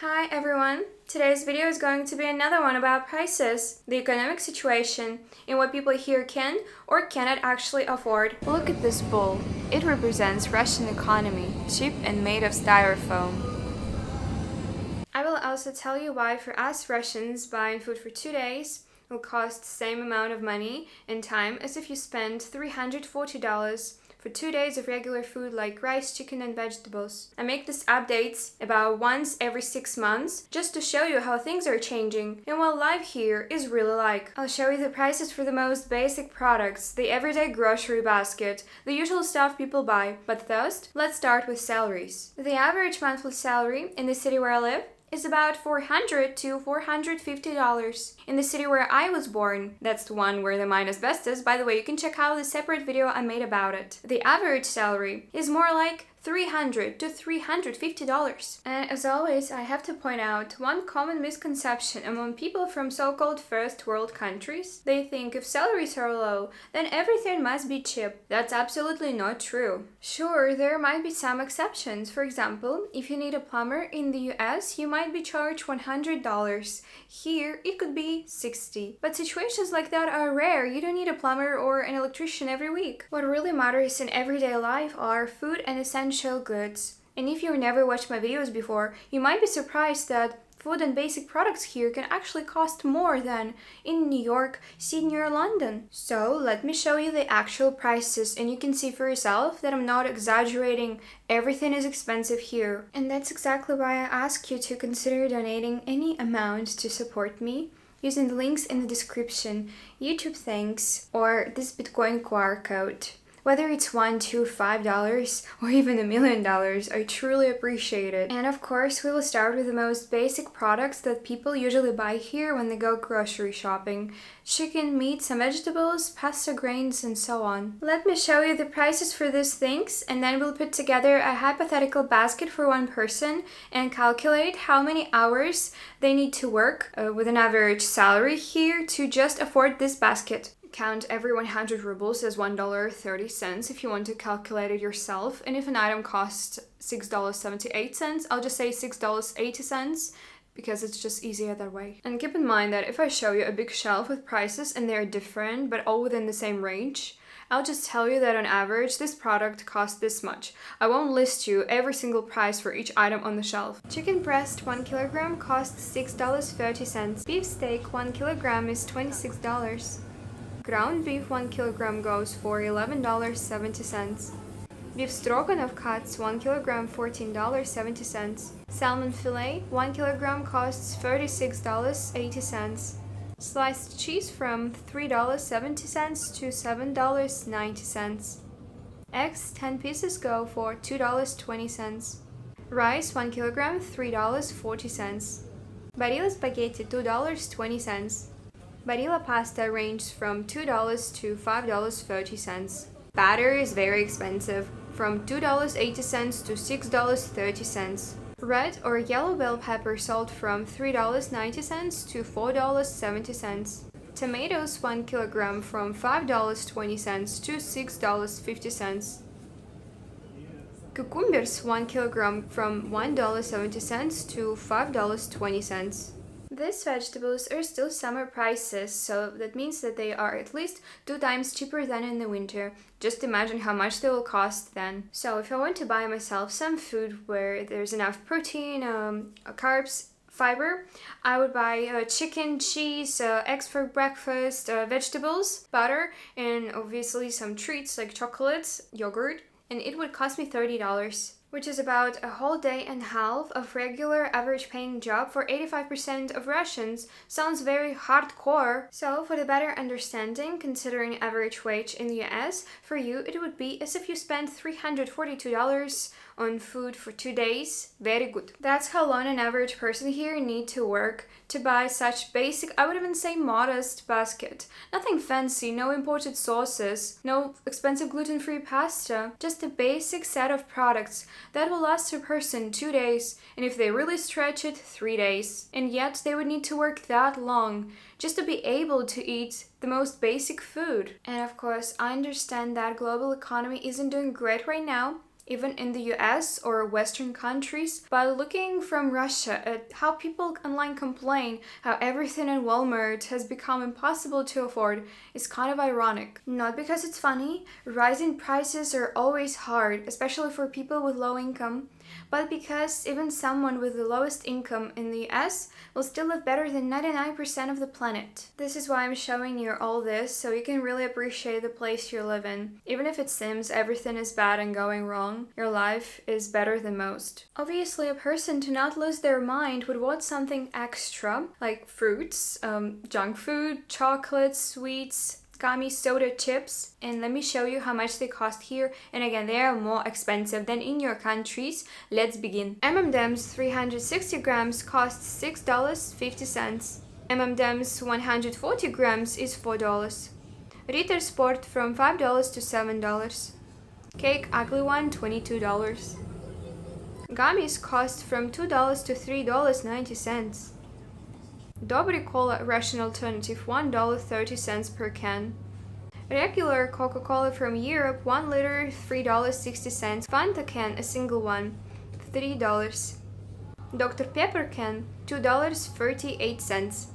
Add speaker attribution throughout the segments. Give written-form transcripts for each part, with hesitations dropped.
Speaker 1: Hi everyone! Today's video is going to be another one about prices, the economic situation, and what people here can or cannot actually afford. Look at this bowl. It represents Russian economy, cheap and made of styrofoam. I will also tell you why for us Russians buying food for 2 days will cost the same amount of money and time as if you spend $340 for 2 days of regular food like rice, chicken and vegetables. I make these updates about once every 6 months just to show you how things are changing and what life here is really like. I'll show you the prices for the most basic products, the everyday grocery basket, the usual stuff people buy. But first, let's start with salaries. The average monthly salary in the city where I live is about $400 to $450. In the city where I was born, that's the one where the mine is best is, by the way, you can check out the separate video I made about it. The average salary is more like $300 to $350. And as always, I have to point out one common misconception among people from so-called first world countries. They think if salaries are low, then everything must be cheap. That's absolutely not true. Sure, there might be some exceptions. For example, if you need a plumber in the US, you might be charged $100. Here, it could be $60. But situations like that are rare. You don't need a plumber or an electrician every week. What really matters in everyday life are food and essential goods. And if you've never watched my videos before, you might be surprised that food and basic products here can actually cost more than in New York, Sydney or London. So let me show you the actual prices and you can see for yourself that I'm not exaggerating. Everything is expensive here. And that's exactly why I ask you to consider donating any amount to support me using the links in the description, YouTube thanks, or this Bitcoin QR code. Whether it's $1, $2, $5, or even $1 million, I truly appreciate it. And of course, we will start with the most basic products that people usually buy here when they go grocery shopping. Chicken, meat, some vegetables, pasta, grains, and so on. Let me show you the prices for these things, and then we'll put together a hypothetical basket for one person and calculate how many hours they need to work with an average salary here to just afford this basket. Count every 100 rubles as $1.30 if you want to calculate it yourself. And if an item costs $6.78, I'll just say $6.80 because it's just easier that way. And keep in mind that if I show you a big shelf with prices and they're different but all within the same range, I'll just tell you that on average this product costs this much. I won't list you every single price for each item on the shelf. Chicken breast 1 kilogram costs $6.30. Beef steak 1 kilogram is $26. Ground beef 1 kilogram goes for $11.70. Beef stroganoff cuts 1 kilogram $14.70. Salmon fillet 1 kilogram costs $36.80. Sliced cheese from $3.70 to $7.90. Eggs 10 pieces go for $2.20. Rice 1 kilogram $3.40. Barilla spaghetti $2.20. Barilla pasta ranges from $2 to $5.30. Batter is very expensive, from $2.80 to $6.30. Red or yellow bell pepper sold from $3.90 to $4.70. Tomatoes 1 kilogram from $5.20 to $6.50. Cucumbers 1 kilogram from $1.70 to $5.20. These vegetables are still summer prices, so that means that they are at least 2 times cheaper than in the winter. Just imagine how much they will cost then. So if I want to buy myself some food where there's enough protein, carbs, fiber, I would buy chicken, cheese, eggs for breakfast, vegetables, butter, and obviously some treats like chocolates, yogurt, and it would cost me $30. Which is about a whole day and a half of regular average paying job for 85% of Russians. Sounds very hardcore. So for the better understanding, considering average wage in the US, for you it would be as if you spent $342 on food for 2 days. Very good. That's how long an average person here need to work to buy such basic, I would even say modest basket. Nothing fancy, no imported sauces, no expensive gluten-free pasta, just a basic set of products that will last a person 2 days, and if they really stretch it, 3 days. And yet they would need to work that long just to be able to eat the most basic food. And of course, I understand that global economy isn't doing great right now, even in the US or Western countries. But looking from Russia at how people online complain how everything in Walmart has become impossible to afford is kind of ironic. Not because it's funny, rising prices are always hard, especially for people with low income, but because even someone with the lowest income in the US will still live better than 99% of the planet. This is why I'm showing you all this, so you can really appreciate the place you live in. Even if it seems everything is bad and going wrong, your life is better than most. Obviously, a person to not lose their mind would want something extra, like fruits, junk food, chocolates, sweets, gummy soda chips, and let me show you how much they cost here. And again, they are more expensive than in your countries. Let's begin. M&M's 360 grams cost $6.50. M&M's 140 grams is $4. Ritter Sport from $5 to $7. Cake Ugly One $22. Gummies cost from $2 to $3.90. Dobry Cola Russian alternative $1.30 per can. Regular Coca-Cola from Europe 1 liter $3.60. Fanta can a single one $3. Dr. Pepper can $2.38.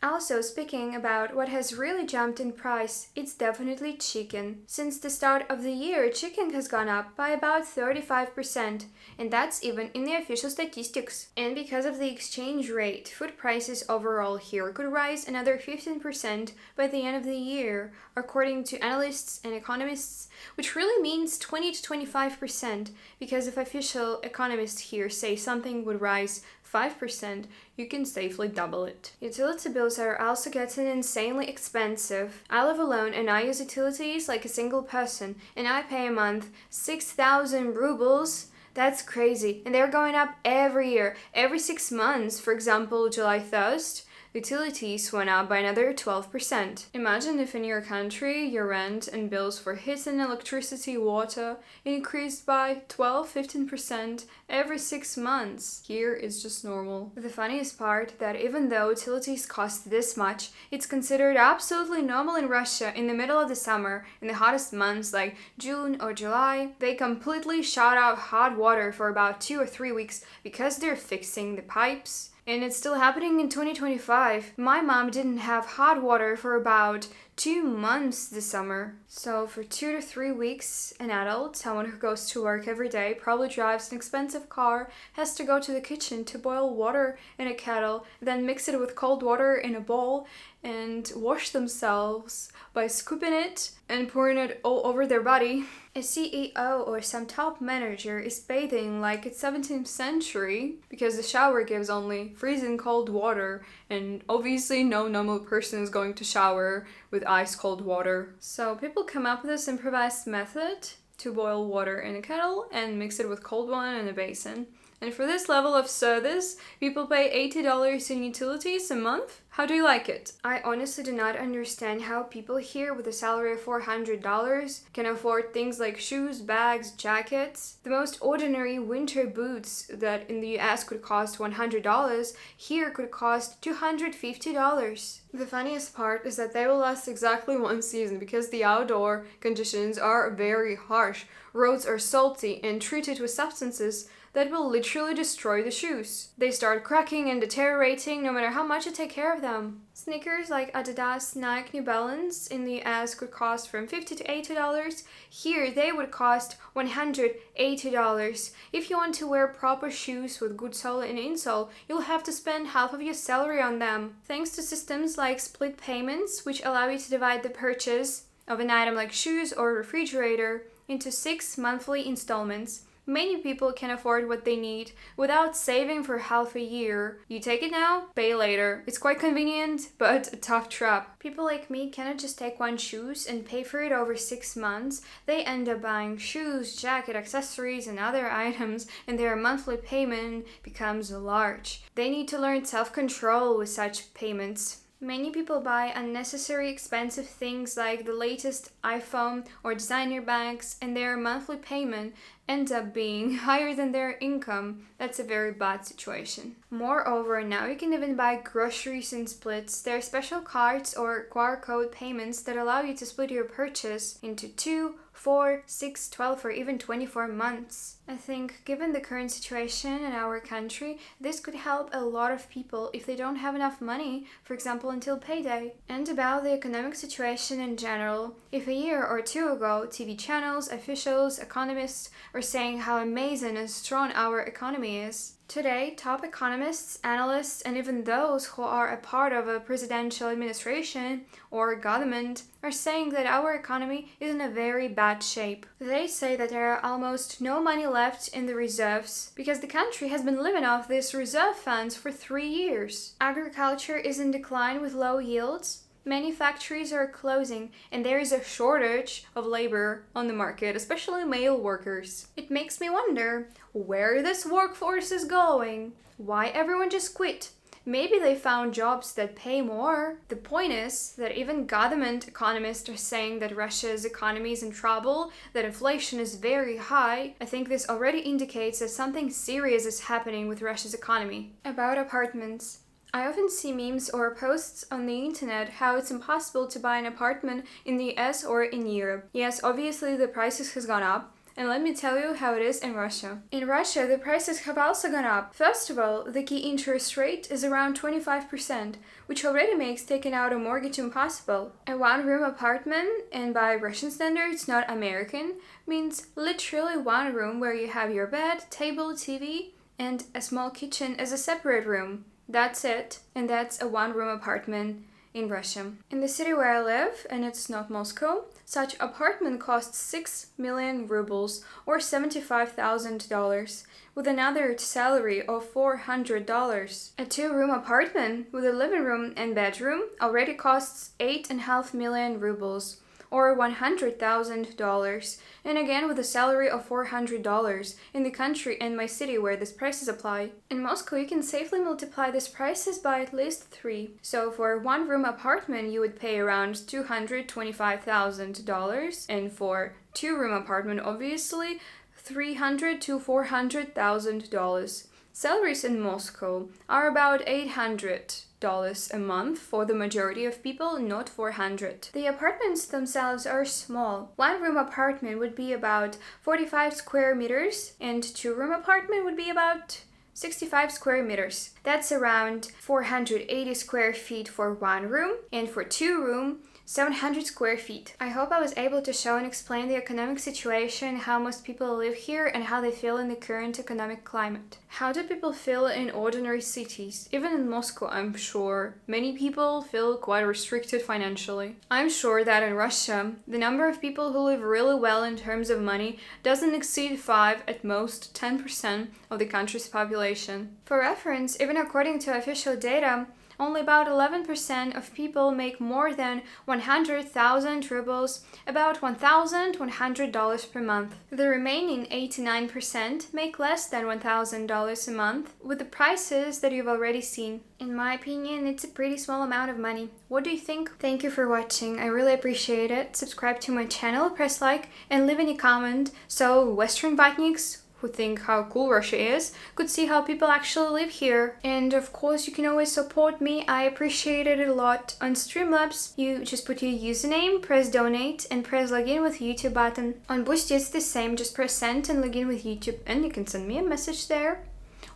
Speaker 1: Also, speaking about what has really jumped in price, it's definitely chicken. Since the start of the year, chicken has gone up by about 35%, and that's even in the official statistics. And because of the exchange rate, food prices overall here could rise another 15% by the end of the year, according to analysts and economists, which really means 20 to 25%, because if official economists here say something would rise 5%, you can safely double it. Utility bills are also getting insanely expensive. I live alone and I use utilities like a single person, and I pay a month 6,000 rubles. That's crazy. And they're going up every year. Every 6 months, for example, July 1st, utilities went up by another 12%. Imagine if in your country your rent and bills for heating, electricity, water increased by 12-15% every 6 months. Here it's just normal. The funniest part that even though utilities cost this much, it's considered absolutely normal in Russia in the middle of the summer, in the hottest months like June or July. They completely shut off hot water for about 2 or 3 weeks because they're fixing the pipes. And it's still happening in 2025. My mom didn't have hot water for about 2 months this summer. So for 2 to 3 weeks, an adult, someone who goes to work every day, probably drives an expensive car, has to go to the kitchen to boil water in a kettle, then mix it with cold water in a bowl, and wash themselves by scooping it and pouring it all over their body. A CEO or some top manager is bathing like it's 17th century because the shower gives only freezing cold water, and obviously no normal person is going to shower with ice cold water. So people come up with this improvised method to boil water in a kettle and mix it with cold one in a basin. And for this level of service, people pay $80 in utilities a month? How do you like it? I honestly do not understand how people here with a salary of $400 can afford things like shoes, bags, jackets. The most ordinary winter boots that in the US could cost $100, here could cost $250. The funniest part is that they will last exactly 1 season because the outdoor conditions are very harsh. Roads are salty and treated with substances that will literally destroy the shoes. They start cracking and deteriorating no matter how much you take care of them. Sneakers like Adidas, Nike, New Balance in the US could cost from $50 to $80. Here they would cost $180. If you want to wear proper shoes with good sole and insole, you'll have to spend half of your salary on them. Thanks to systems like split payments, which allow you to divide the purchase of an item like shoes or refrigerator into 6 monthly installments, many people can afford what they need without saving for half a year. You take it now, pay later. It's quite convenient, but a tough trap. People like me cannot just take one shoes and pay for it over 6 months. They end up buying shoes, jacket, accessories, and other items, and their monthly payment becomes large. They need to learn self-control with such payments. Many people buy unnecessary expensive things like the latest iPhone or designer bags, and their monthly payment ends up being higher than their income. That's a very bad situation. Moreover, now you can even buy groceries in splits. There are special cards or QR code payments that allow you to split your purchase into 2, 4, 6, 12, or even 24 months. I think given the current situation in our country, this could help a lot of people if they don't have enough money, for example, until payday. And about the economic situation in general, if a year or two ago TV channels, officials, economists are saying how amazing and strong our economy is, today, top economists, analysts, and even those who are a part of a presidential administration or government are saying that our economy is in a very bad shape. They say that there are almost no money left in the reserves because the country has been living off these reserve funds for 3 years. Agriculture is in decline with low yields. Many factories are closing, and there is a shortage of labor on the market, especially male workers. It makes me wonder where this workforce is going. Why everyone just quit? Maybe they found jobs that pay more. The point is that even government economists are saying that Russia's economy is in trouble, that inflation is very high. I think this already indicates that something serious is happening with Russia's economy. About apartments. I often see memes or posts on the internet how it's impossible to buy an apartment in the US or in Europe. Yes, obviously the prices has gone up, and let me tell you how it is in Russia. In Russia, the prices have also gone up. First of all, the key interest rate is around 25%, which already makes taking out a mortgage impossible. A one-room apartment, and by Russian standards, not American, means literally one room where you have your bed, table, TV, and a small kitchen as a separate room. That's it, and that's a one-room apartment in Russia. In the city where I live, and it's not Moscow, such apartment costs 6 million rubles or $75,000 with an average salary of $400. A two-room apartment with a living room and bedroom already costs 8.5 million rubles or $100,000, and again with a salary of $400 in the country and my city where these prices apply. In Moscow, you can safely multiply these prices by at least 3. So for a one-room apartment, you would pay around $225,000, and for two-room apartment, obviously, $300,000 to $400,000. Salaries in Moscow are about $800 a month for the majority of people, not $400. The apartments themselves are small. One-room apartment would be about 45 square meters, and two-room apartment would be about 65 square meters. That's around 480 square feet for one room, and for two room, 700 square feet. I hope I was able to show and explain the economic situation, how most people live here, and how they feel in the current economic climate. How do people feel in ordinary cities? Even in Moscow, I'm sure many people feel quite restricted financially. I'm sure that in Russia, the number of people who live really well in terms of money doesn't exceed 5, at most 10% of the country's population. For reference, even according to official data, only about 11% of people make more than 100,000 rubles, about $1,100 per month. The remaining 89% make less than $1,000 a month, with the prices that you've already seen. In my opinion, it's a pretty small amount of money. What do you think? Thank you for watching. I really appreciate it. Subscribe to my channel, press like, and leave any comment so Western Vatniks who think how cool Russia is could see how people actually live here. And of course, you can always support me. I appreciate it a lot. On Streamlabs, you just put your username, press donate, and press login with YouTube button. On Boosty, it's the same. Just press send and login with YouTube, and you can send me a message there.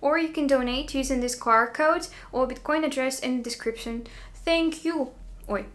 Speaker 1: Or you can donate using this QR code or Bitcoin address in the description. Thank you. Oi.